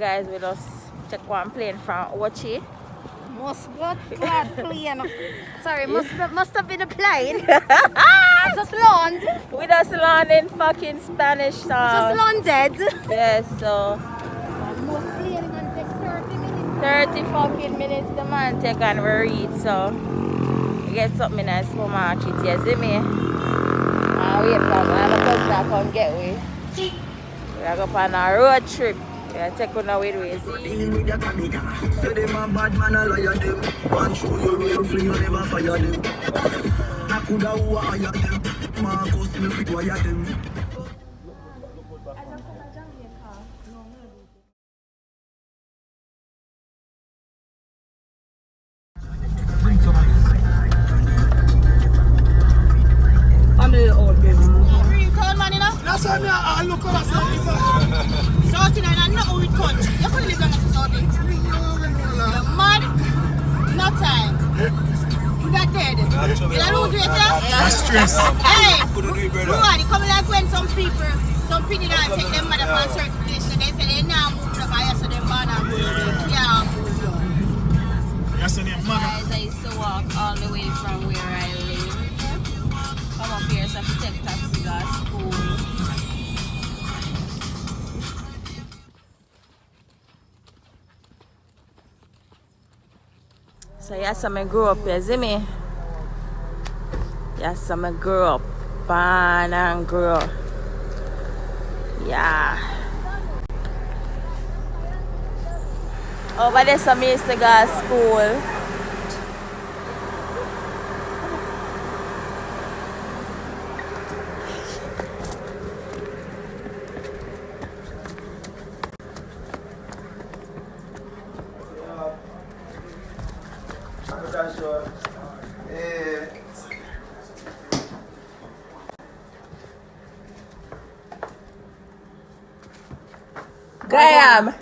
guys, we just check one plane from Ochi. Must got glad plane. Sorry, must have been a plane. Just land. We just land in fucking Spanish town. Just landed. Yes, so Most plane man take 30 minutes. 30 fucking minutes the man take and we reach, so we get something in a supermarket, you see me? Wait for the person that come get we. We are going on a road trip. We are taking away the way, see? Say them a bad man, I liar them. One show you real free, you never fire them. Nakuda who hire them. Marcus me require them. Family old baby. Real cold man, you know? That's why I look at myself. South Indian, not with country. You couldn't live down in South Indian. You're mad? No time. You got dead. You don't lose weight, yeah? That's stress. Hey, Ruan, you come like when some people don't take them mother for a certain place, so they say they now move to the fire, so they born and go, they can't move down. That's your mother. Guys, I used to walk all the way from where I live. Come up here, so I have to take taxi to school. So yes, I grew up here, see me? Yes, I grew up, born and grew up. Yeah. Over there, so I used to go to school. Graham.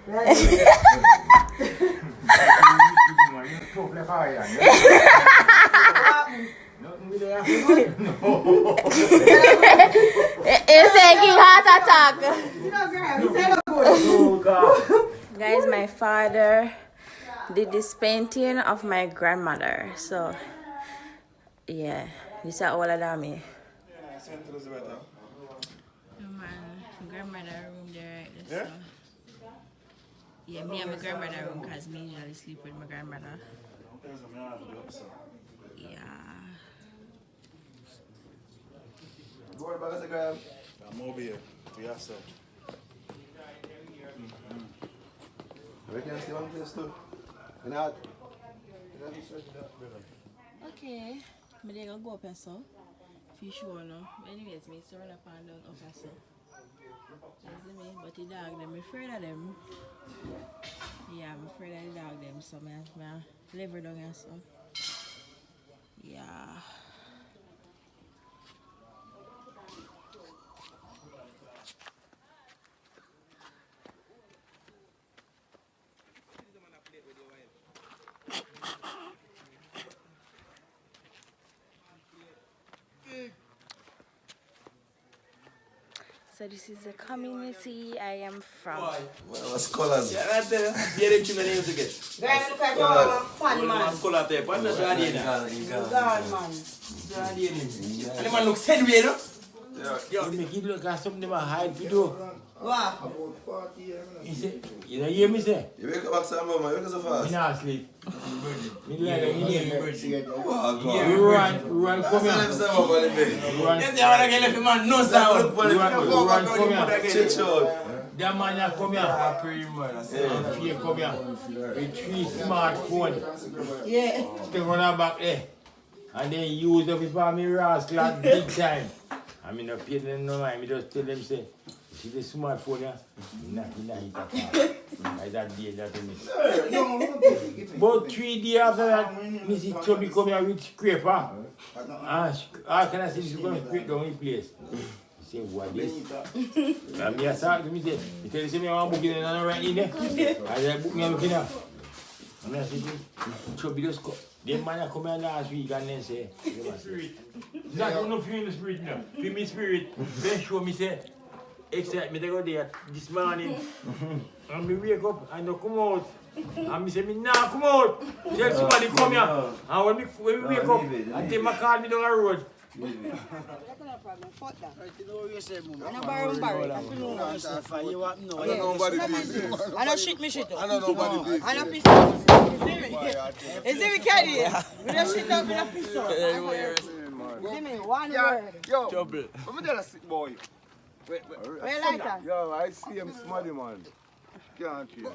He's taking heart attack. Guys, my father did this painting of my grandmother. So, yeah, this is all of me. Grandmother room there, right? Yeah? So. Yeah, me and my grandmother room because me usually sleep with my grandmother. Yeah. Go back as a girl. I'm over here to yourself. We can see one place too. You know what? Okay. I'm going to go up here, so. If you sure, no. Anyways, me to run up and down up here, so. You see me? But the dog, them, I'm afraid of them. Yeah, I'm afraid of the dog, them, so I live down here, so. Yeah. So this is the community I am from. Well, scholars. Yeah, that's the too many years ago. Guys, look at all fun man. Scholar there, what's the guardian? God man. Guardian. And the man looks sad, you know? You make it look like something about hide video. What? About 40 years. You say, you don't hear me say? You wake up back some man, you wake up so Me fast. not sleep. Me like a idiot. Oh, You run, come Let's here. have some man in bed. Run, Let's see how I get left man no sound. run, come here. Chit out. That man that come here. And fear come here. With 3 smartphones. Yeah. Stick on her back there. And then use up for me rascal big time. I mean, not pay them no mind. I just tell them, say, see the smartphone here? Nah, hit that. I that day, that miss. About 3 days after that, Mrs. Chubby come here with scraper. How can I see this going to scrape down his place? He say, what this? And me I start to me say, he tell me I want to book it and I right in there. I say, book me and look in there. And I say, Chubby just come. The man that come here last week and then say, spirit. That don't know feel the spirit now. Feel me spirit. Then show me say, excite me to go there this morning. And me wake up and I come out. And me say me nah come out. Tell somebody come here. And when we wake up, and take my car me down the road. I don't shit me shit up. I don't know nobody. I don't piss up. Is it Kenny? We don't shit up, we don't piss up. See me, one word. Yo, trouble. Let me tell a sick boy. Wait. Where you like that? Yo, I see him smarty man. Can't change.